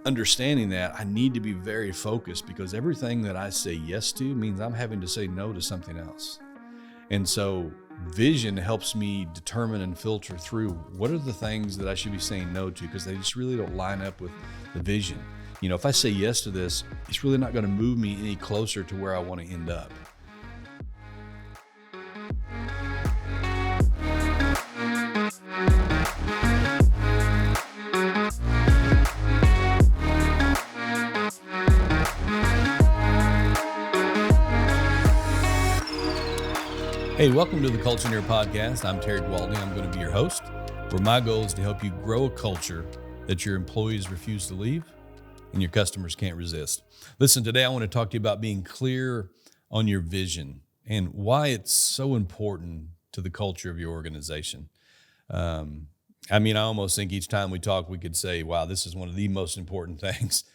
understanding that, I need to be very focused because everything that I say yes to means I'm having to say no to something else. And so vision helps me determine and filter through what are the things that I should be saying no to because they just really don't line up with the vision. If I say yes to this, it's really not going to move me any closer to where I want to end up. Hey, welcome to the Culture-neer podcast. I'm Terry Gwaltney. I'm going to be your host, where my goal is to help you grow a culture that your employees refuse to leave and your customers can't resist. Listen, today I want to talk to you about being clear on your vision and why it's so important to the culture of your organization. I almost think each time we talk, we could say, wow, this is one of the most important things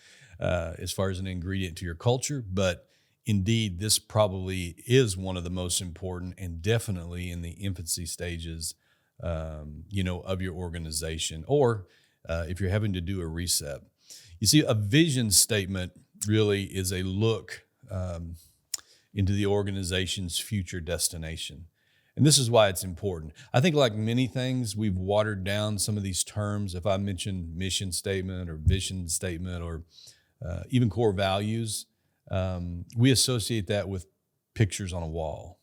as far as an ingredient to your culture, but indeed, this probably is one of the most important and definitely in the infancy stages, of your organization, or if you're having to do a reset. You see, a vision statement really is a look into the organization's future destination. And this is why it's important. I think like many things, we've watered down some of these terms. If I mention mission statement or vision statement or even core values, we associate that with pictures on a wall.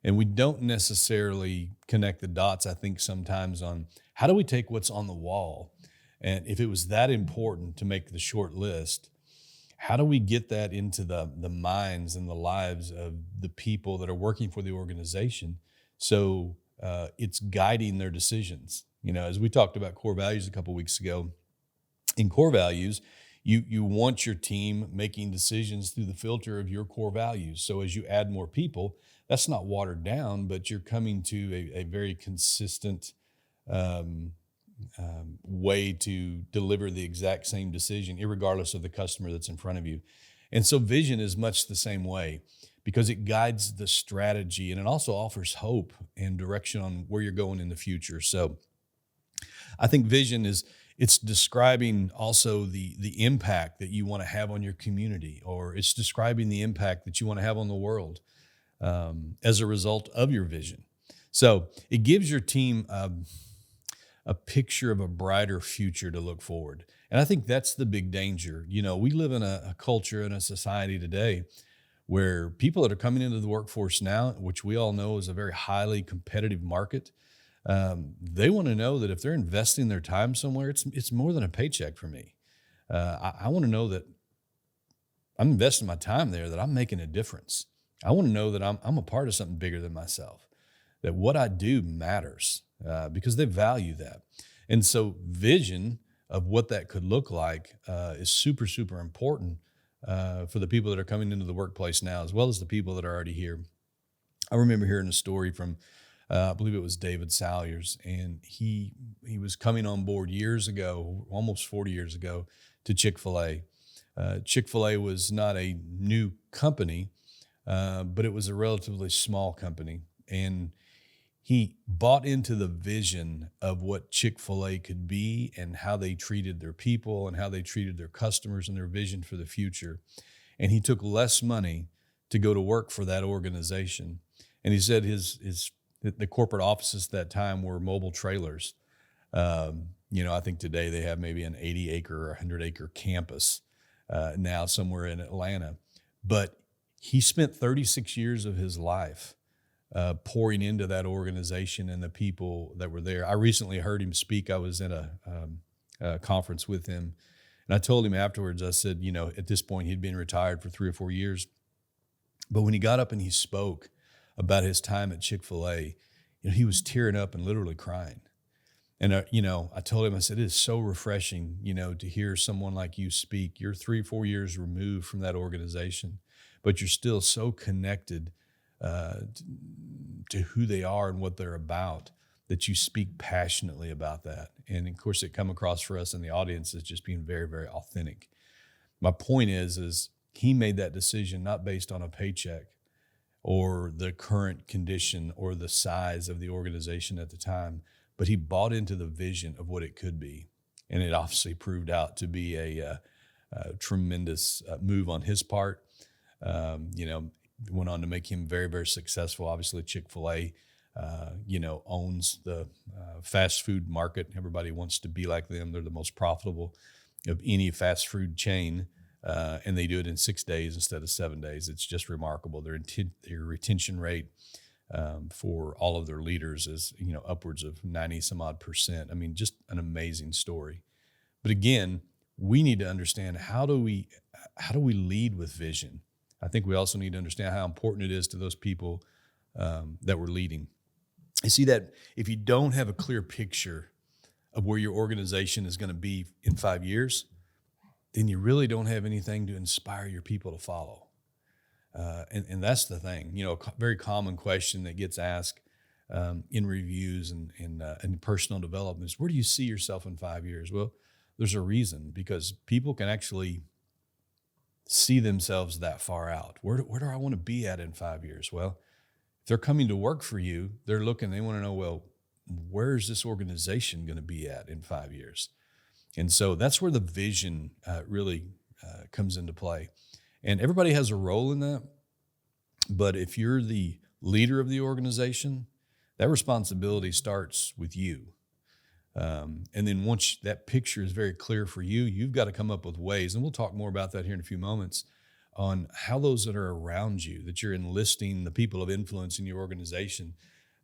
And we don't necessarily connect the dots, I think, sometimes on how do we take what's on the wall? And if it was that important to make the short list, how do we get that into the minds and the lives of the people that are working for the organization so it's guiding their decisions? As we talked about core values a couple of weeks ago, in core values, you want your team making decisions through the filter of your core values. So as you add more people, that's not watered down, but you're coming to a very consistent way to deliver the exact same decision, irregardless of the customer that's in front of you. And so vision is much the same way because it guides the strategy and it also offers hope and direction on where you're going in the future. So I think vision it's describing also the impact that you want to have on your community, or it's describing the impact that you want to have on the world as a result of your vision. So it gives your team a picture of a brighter future to look forward. And I think that's the big danger. We live in a culture and a society today where people that are coming into the workforce now, which we all know is a very highly competitive market, they want to know that if they're investing their time somewhere, it's more than a paycheck for me. I want to know that I'm investing my time there, that I'm making a difference. I want to know that I'm a part of something bigger than myself, that what I do matters because they value that. And so vision of what that could look like is super, super important for the people that are coming into the workplace now, as well as the people that are already here. I remember hearing a story from I believe it was David Salyers, and he was coming on board years ago, almost 40 years ago, to Chick-fil-A. Chick-fil-A was not a new company, but it was a relatively small company. And he bought into the vision of what Chick-fil-A could be and how they treated their people and how they treated their customers and their vision for the future. And he took less money to go to work for that organization. And he said the corporate offices at that time were mobile trailers. I think today they have maybe an 80-acre or 100-acre campus now somewhere in Atlanta. But he spent 36 years of his life pouring into that organization and the people that were there. I recently heard him speak. I was in a conference with him, and I told him afterwards, I said, at this point he'd been retired for 3 or 4 years. But when he got up and he spoke about his time at Chick-fil-A, he was tearing up and literally crying. And, I told him, I said, it is so refreshing, to hear someone like you speak. You're 3-4 years removed from that organization, but you're still so connected to who they are and what they're about that you speak passionately about that. And, of course, it come across for us in the audience as just being very, very authentic. My point is he made that decision not based on a paycheck or the current condition or the size of the organization at the time, but he bought into the vision of what it could be. And it obviously proved out to be a tremendous move on his part. You know, went on to make him very, very successful. Obviously, Chick-fil-A, owns the fast food market. Everybody wants to be like them. They're the most profitable of any fast food chain, and they do it in 6 days instead of 7 days. It's just remarkable. Their retention rate for all of their leaders is upwards of 90 some odd percent. I mean, just an amazing story. But again, we need to understand how do we lead with vision. I think we also need to understand how important it is to those people that we're leading. You see that if you don't have a clear picture of where your organization is going to be in 5 years, then you really don't have anything to inspire your people to follow. And that's the thing. A very common question that gets asked in reviews and personal development is, where do you see yourself in 5 years? Well, there's a reason, because people can actually see themselves that far out. Where do I want to be at in 5 years? Well, if they're coming to work for you, they want to know, well, where is this organization going to be at in 5 years? And so that's where the vision really comes into play. And everybody has a role in that. But if you're the leader of the organization, that responsibility starts with you. And then once that picture is very clear for you, you've got to come up with ways, and we'll talk more about that here in a few moments, on how those that are around you, that you're enlisting the people of influence in your organization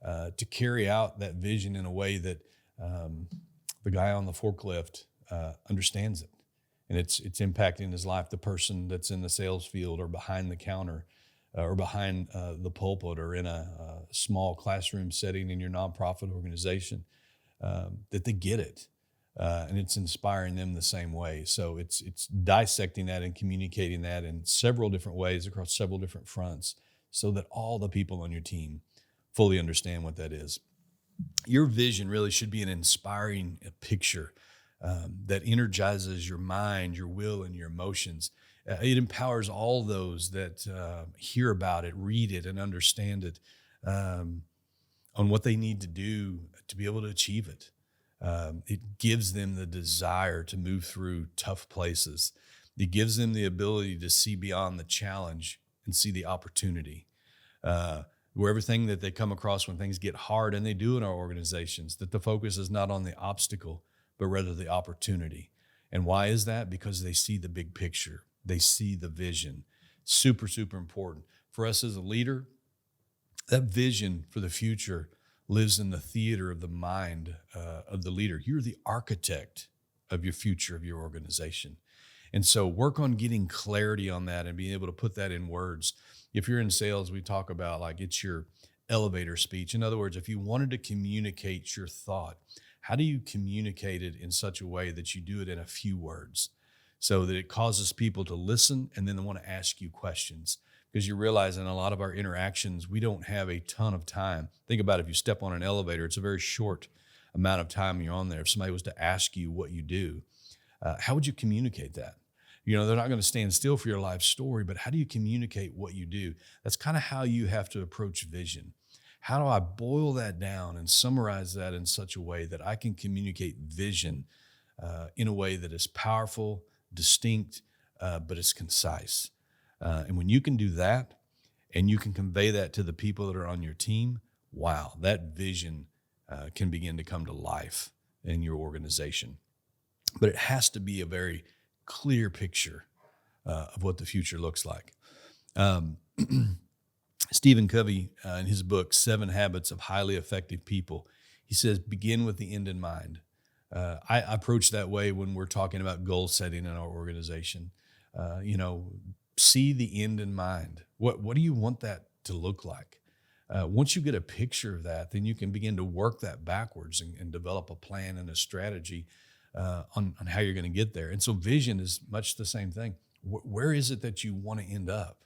to carry out that vision in a way that the guy on the forklift understands it. And it's impacting his life, the person that's in the sales field or behind the counter or behind the pulpit or in a small classroom setting in your nonprofit organization. That they get it, and it's inspiring them the same way. So it's dissecting that and communicating that in several different ways across several different fronts, so that all the people on your team fully understand what that is. Your vision really should be an inspiring picture that energizes your mind, your will, and your emotions. It empowers all those that hear about it, read it, and understand it. On what they need to do to be able to achieve it. It gives them the desire to move through tough places. It gives them the ability to see beyond the challenge and see the opportunity. Where everything that they come across when things get hard, and they do in our organizations, that the focus is not on the obstacle, but rather the opportunity. And why is that? Because they see the big picture. They see the vision. Super, super important. For us as a leader, that vision for the future lives in the theater of the mind of the leader. You're the architect of your future of your organization. And so work on getting clarity on that and being able to put that in words. If you're in sales, we talk about like it's your elevator speech. In other words, if you wanted to communicate your thought, how do you communicate it in such a way that you do it in a few words so that it causes people to listen and then they want to ask you questions? Because you realize in a lot of our interactions, we don't have a ton of time. Think about if you step on an elevator, it's a very short amount of time you're on there. If somebody was to ask you what you do, how would you communicate that? They're not going to stand still for your life story, but how do you communicate what you do? That's kind of how you have to approach vision. How do I boil that down and summarize that in such a way that I can communicate vision in a way that is powerful, distinct, but it's concise? And when you can do that and you can convey that to the people that are on your team, wow, that vision can begin to come to life in your organization. But it has to be a very clear picture of what the future looks like. Stephen Covey, in his book, 7 Habits of Highly Effective People, he says, begin with the end in mind. I approach that way when we're talking about goal setting in our organization. See the end in mind. What do you want that to look like? Once you get a picture of that, then you can begin to work that backwards and develop a plan and a strategy on how you're going to get there. And so vision is much the same thing. Where is it that you want to end up?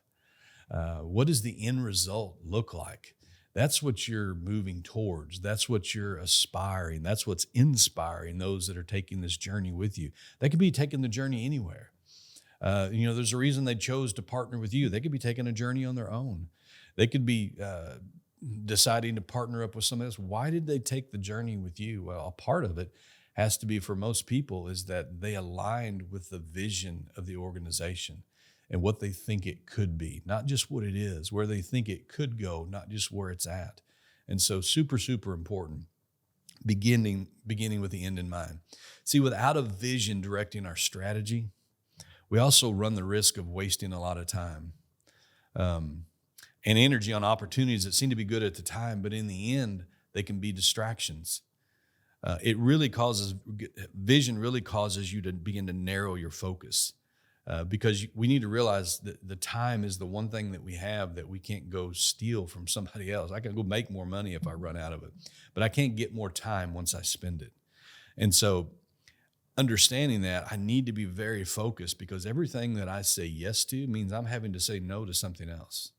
What does the end result look like? That's what you're moving towards. That's what you're aspiring. That's what's inspiring those that are taking this journey with you. They could be taking the journey anywhere. There's a reason they chose to partner with you. They could be taking a journey on their own. They could be deciding to partner up with somebody else. Why did they take the journey with you? Well, a part of it has to be for most people is that they aligned with the vision of the organization and what they think it could be, not just what it is, where they think it could go, not just where it's at. And so super, super important, beginning with the end in mind. See, without a vision directing our strategy, we also run the risk of wasting a lot of time and energy on opportunities that seem to be good at the time, but in the end, they can be distractions. Vision really causes you to begin to narrow your focus because we need to realize that the time is the one thing that we have that we can't go steal from somebody else. I can go make more money if I run out of it, but I can't get more time once I spend it. And so understanding that, I need to be very focused because everything that I say yes to means I'm having to say no to something else.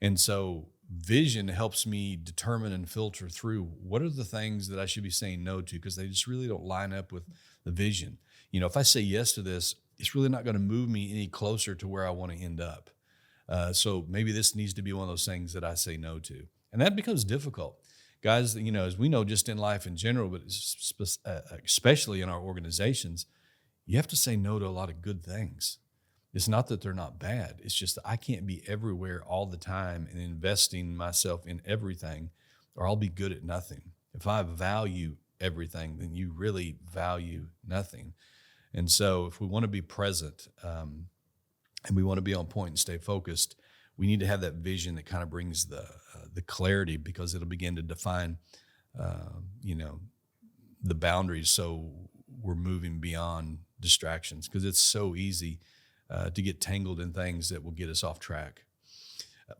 And so vision helps me determine and filter through what are the things that I should be saying no to because they just really don't line up with the vision. If I say yes to this, it's really not going to move me any closer to where I want to end up. So maybe this needs to be one of those things that I say no to. And that becomes difficult. Guys, as we know just in life in general, but especially in our organizations, you have to say no to a lot of good things. It's not that they're not bad. It's just that I can't be everywhere all the time and investing myself in everything, or I'll be good at nothing. If I value everything, then you really value nothing. And so if we want to be present and we want to be on point and stay focused, we need to have that vision that kind of brings the clarity because it'll begin to define, the boundaries. So we're moving beyond distractions because it's so easy to get tangled in things that will get us off track.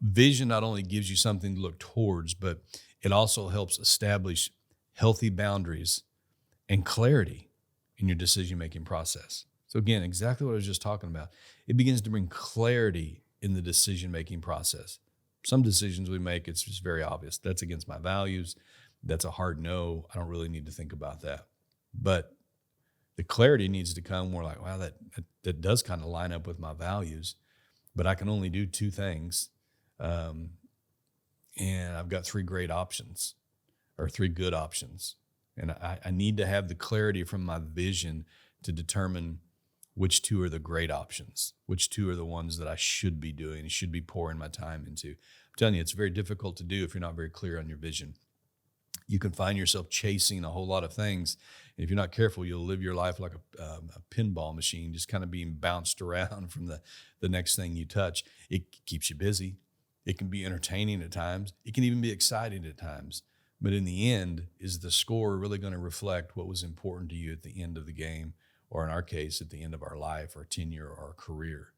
Vision not only gives you something to look towards, but it also helps establish healthy boundaries and clarity in your decision-making process. So again, exactly what I was just talking about. It begins to bring clarity in the decision-making process. Some decisions we make, it's just very obvious. That's against my values. That's a hard no. I don't really need to think about that. But the clarity needs to come where like, wow, that does kind of line up with my values, but I can only do two things. And I've got three great options or three good options. And I need to have the clarity from my vision to determine which two are the great options, which two are the ones that I should be doing and should be pouring my time into. I'm telling you, it's very difficult to do if you're not very clear on your vision. You can find yourself chasing a whole lot of things. And if you're not careful, you'll live your life like a pinball machine, just kind of being bounced around from the next thing you touch. It keeps you busy. It can be entertaining at times. It can even be exciting at times. But in the end, is the score really going to reflect what was important to you at the end of the game, or in our case, at the end of our life, our tenure, or our career?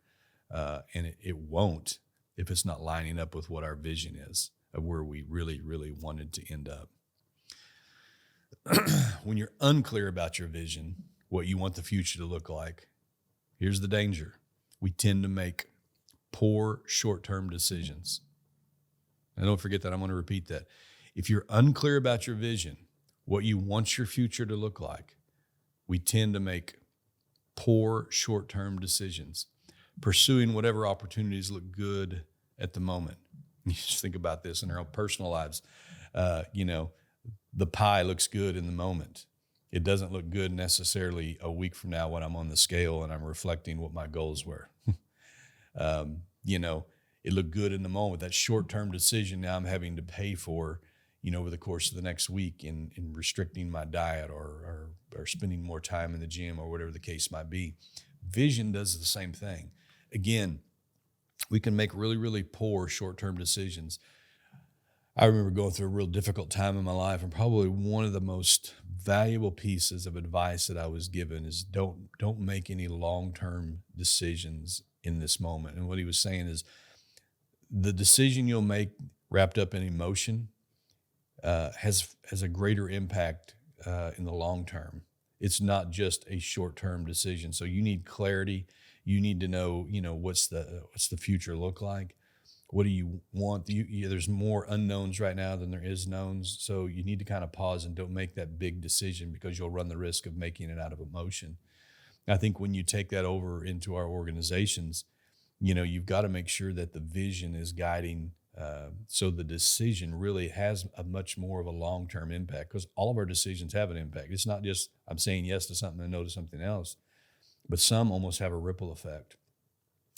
And it won't if it's not lining up with what our vision is of where we really, really wanted to end up. When you're unclear about your vision, what you want the future to look like, here's the danger. We tend to make poor short-term decisions. And don't forget that. I'm going to repeat that. If you're unclear about your vision, what you want your future to look like, we tend to make poor short-term decisions, pursuing whatever opportunities look good at the moment. You just think about this in our own personal lives. The pie looks good in the moment. It doesn't look good necessarily a week from now when I'm on the scale and I'm reflecting what my goals were. It looked good in the moment. That short-term decision now I'm having to pay for, over the course of the next week in restricting my diet or spending more time in the gym or whatever the case might be. Vision does the same thing. Again, we can make really, really poor short-term decisions. I remember going through a real difficult time in my life, and probably one of the most valuable pieces of advice that I was given is don't make any long-term decisions in this moment. And what he was saying is the decision you'll make wrapped up in emotion has a greater impact in the long term. It's not just a short-term decision. So you need clarity. You need to know, what's the future look like. What do you want? There's more unknowns right now than there is knowns. So you need to kind of pause and don't make that big decision because you'll run the risk of making it out of emotion. I think when you take that over into our organizations, you've got to make sure that the vision is guiding So the decision really has a much more of a long-term impact because all of our decisions have an impact. It's not just I'm saying yes to something and no to something else, but some almost have a ripple effect.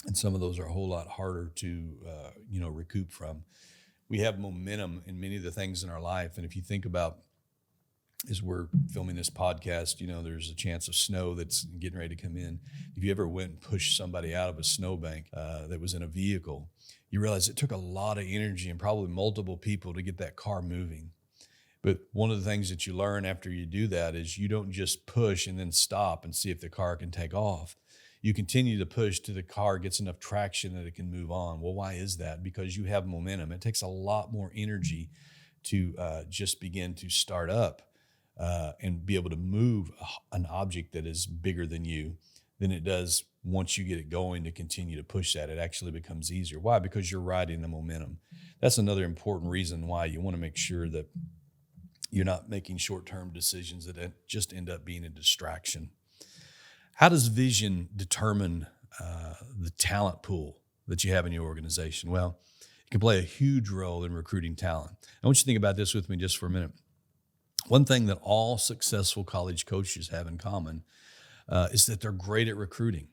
And some of those are a whole lot harder to, recoup from. We have momentum in many of the things in our life. And if you think about as we're filming this podcast, there's a chance of snow that's getting ready to come in. If you ever went and pushed somebody out of a snowbank that was in a vehicle, you realize it took a lot of energy and probably multiple people to get that car moving. But one of the things that you learn after you do that is you don't just push and then stop and see if the car can take off. You continue to push till the car gets enough traction that it can move on. Well, why is that? Because you have momentum. It takes a lot more energy to just begin to start up and be able to move an object that is bigger than you than it does once you get it going to continue to push that. It actually becomes easier. Why? Because you're riding the momentum. That's another important reason why you want to make sure that you're not making short-term decisions that just end up being a distraction. How does vision determine the talent pool that you have in your organization? Well, it can play a huge role in recruiting talent. I want you to think about this with me just for a minute. One thing that all successful college coaches have in common is that they're great at recruiting.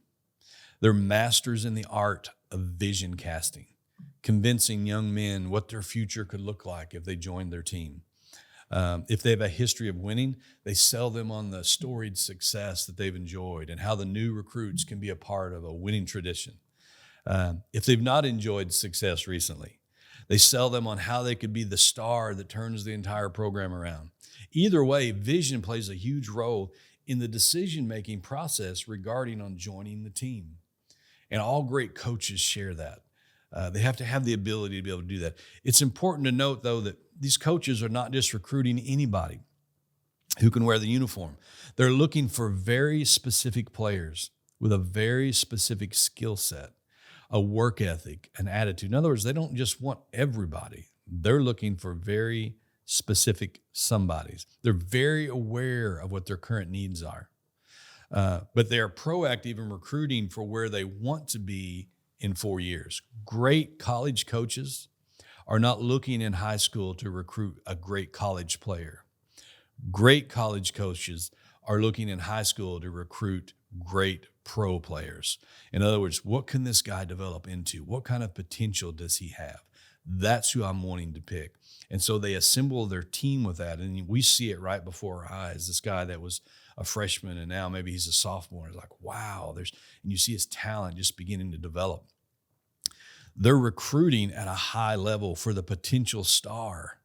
They're masters in the art of vision casting, convincing young men what their future could look like if they joined their team. If they have a history of winning, they sell them on the storied success that they've enjoyed and how the new recruits can be a part of a winning tradition. If they've not enjoyed success recently, they sell them on how they could be the star that turns the entire program around. Either way, vision plays a huge role in the decision-making process regarding on joining the team. And all great coaches share that. They have to have the ability to be able to do that. It's important to note, though, that these coaches are not just recruiting anybody who can wear the uniform. They're looking for very specific players with a very specific skill set, a work ethic, an attitude. In other words, they don't just want everybody. They're looking for very specific somebodies. They're very aware of what their current needs are. But they're proactive in recruiting for where they want to be in 4 years. Great college coaches are not looking in high school to recruit a great college player. Great college coaches are looking in high school to recruit great pro players. In other words, what can this guy develop into? What kind of potential does he have? That's who I'm wanting to pick. And so they assemble their team with that. And we see it right before our eyes. This guy that was a freshman and now maybe he's a sophomore. It's like, wow, and you see his talent just beginning to develop. They're recruiting at a high level for the potential star,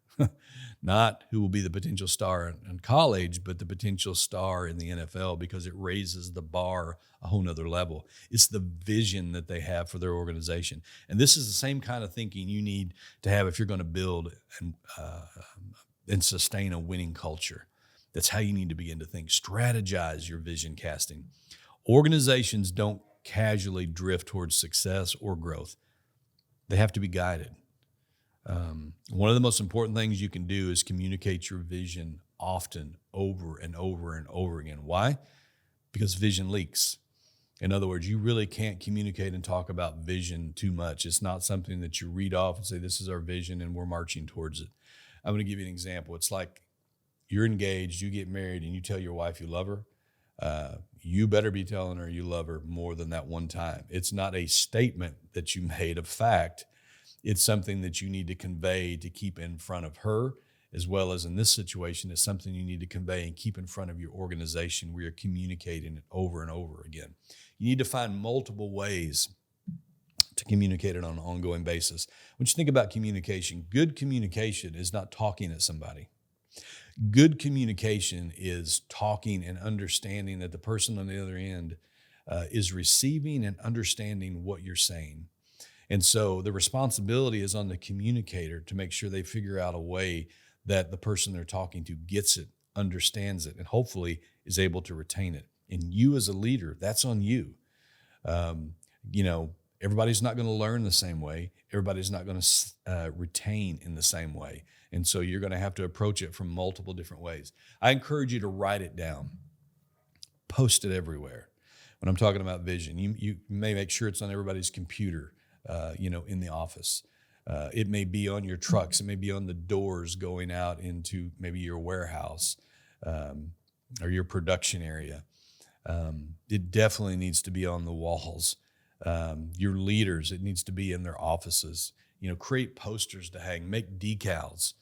not who will be the potential star in college, but the potential star in the NFL because it raises the bar a whole nother level. It's the vision that they have for their organization. And this is the same kind of thinking you need to have if you're going to build and sustain a winning culture. That's how you need to begin to think. Strategize your vision casting. Organizations don't casually drift towards success or growth. They have to be guided. One of the most important things you can do is communicate your vision often, over and over and over again. Why? Because vision leaks. In other words, you really can't communicate and talk about vision too much. It's not something that you read off and say, this is our vision and we're marching towards it. I'm going to give you an example. It's like you're engaged, you get married, and you tell your wife you love her. You better be telling her you love her more than that one time. It's not a statement that you made of fact. It's something that you need to convey to keep in front of her, as well as in this situation, it's something you need to convey and keep in front of your organization where you're communicating it over and over again. You need to find multiple ways to communicate it on an ongoing basis. When you think about communication, good communication is not talking at somebody. Good communication is talking and understanding that the person on the other end is receiving and understanding what you're saying. And so the responsibility is on the communicator to make sure they figure out a way that the person they're talking to gets it, understands it, and hopefully is able to retain it. And you as a leader, that's on you. Everybody's not going to learn the same way. Everybody's not going to retain in the same way. And so you're going to have to approach it from multiple different ways. I encourage you to write it down. Post it everywhere. When I'm talking about vision, you may make sure it's on everybody's computer, in the office. It may be on your trucks. It may be on the doors going out into maybe your warehouse or your production area. It definitely needs to be on the walls. Your leaders, it needs to be in their offices. Create posters to hang, make decals,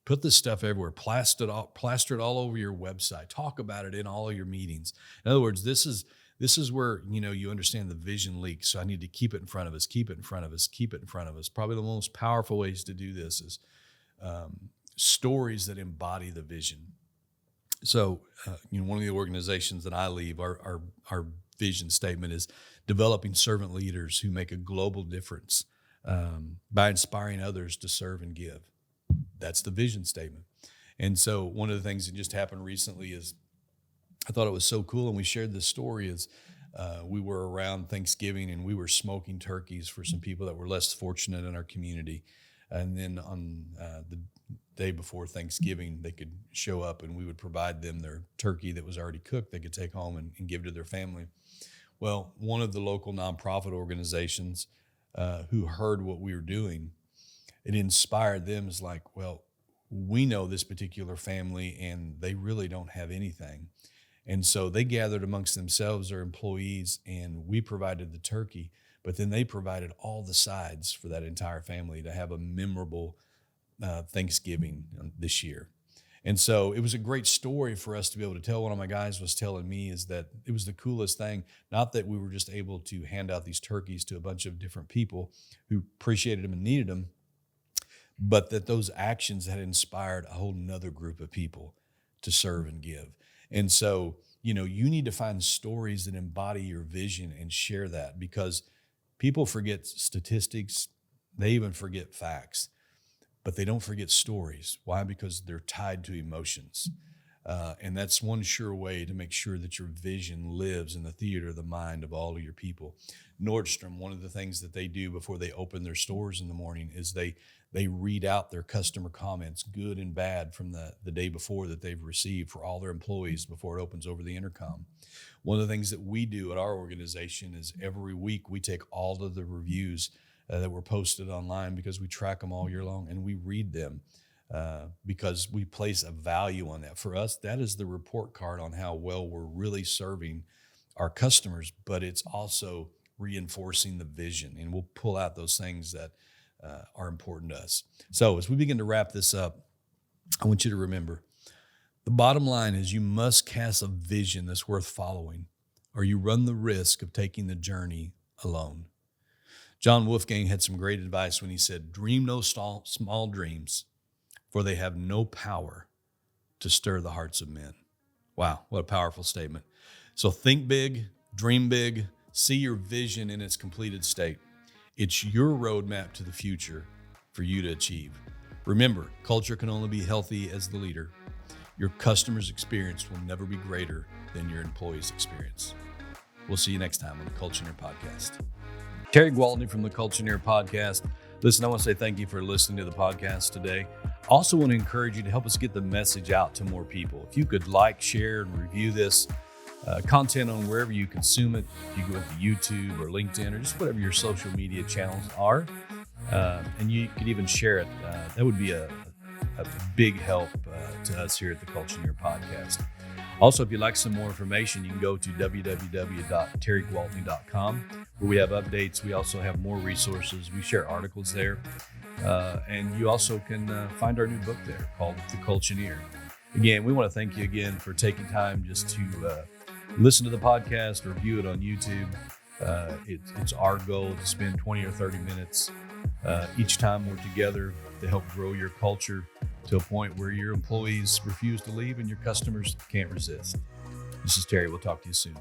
put this stuff everywhere, plaster it all over your website, talk about it in all of your meetings. In other words, this is where, you understand the vision leaks. So I need to keep it in front of us, keep it in front of us, keep it in front of us. Probably the most powerful ways to do this is stories that embody the vision. So, one of the organizations that I lead, our vision statement is developing servant leaders who make a global difference by inspiring others to serve and give. That's the vision statement. And so one of the things that just happened recently is I thought it was so cool, and we shared this story is we were around Thanksgiving and we were smoking turkeys for some people that were less fortunate in our community. And then on the day before Thanksgiving, they could show up and we would provide them their turkey that was already cooked they could take home and give to their family. Well, one of the local nonprofit organizations who heard what we were doing, it inspired them as like, well, we know this particular family and they really don't have anything. And so they gathered amongst themselves, their employees, and we provided the turkey, but then they provided all the sides for that entire family to have a memorable Thanksgiving this year. And so it was a great story for us to be able to tell. One of my guys was telling me is that it was the coolest thing, not that we were just able to hand out these turkeys to a bunch of different people who appreciated them and needed them, but that those actions had inspired a whole nother group of people to serve and give. And so, you need to find stories that embody your vision and share that, because people forget statistics. They even forget facts. But they don't forget stories. Why? Because they're tied to emotions. And that's one sure way to make sure that your vision lives in the theater of the mind of all of your people. Nordstrom, one of the things that they do before they open their stores in the morning is they read out their customer comments, good and bad, from the day before that they've received for all their employees before it opens over the intercom. One of the things that we do at our organization is every week we take all of the reviews that were posted online, because we track them all year long and we read them because we place a value on that. For us, that is the report card on how well we're really serving our customers, but it's also reinforcing the vision, and we'll pull out those things that are important to us. So as we begin to wrap this up, I want you to remember the bottom line is you must cast a vision that's worth following, or you run the risk of taking the journey alone. John Wolfgang had some great advice when he said, dream no small dreams, for they have no power to stir the hearts of men. Wow, what a powerful statement. So think big, dream big, see your vision in its completed state. It's your roadmap to the future for you to achieve. Remember, culture can only be healthy as the leader. Your customer's experience will never be greater than your employee's experience. We'll see you next time on the Culture-neer podcast. Terry Gwaltney from the Culture-neer podcast. Listen, I want to say thank you for listening to the podcast today. I also want to encourage you to help us get the message out to more people. If you could like, share, and review this content on wherever you consume it, if you go to YouTube or LinkedIn or just whatever your social media channels are, and you could even share it, that would be a big help to us here at the Culture-neer podcast. Also, if you'd like some more information, you can go to www.terrygwaltney.com, where we have updates. We also have more resources. We share articles there. And you also can find our new book there called The Culture-neer. Again, we want to thank you again for taking time just to listen to the podcast or view it on YouTube. It's our goal to spend 20 or 30 minutes each time we're together to help grow your culture to a point where your employees refuse to leave and your customers can't resist. This is Terry. We'll talk to you soon.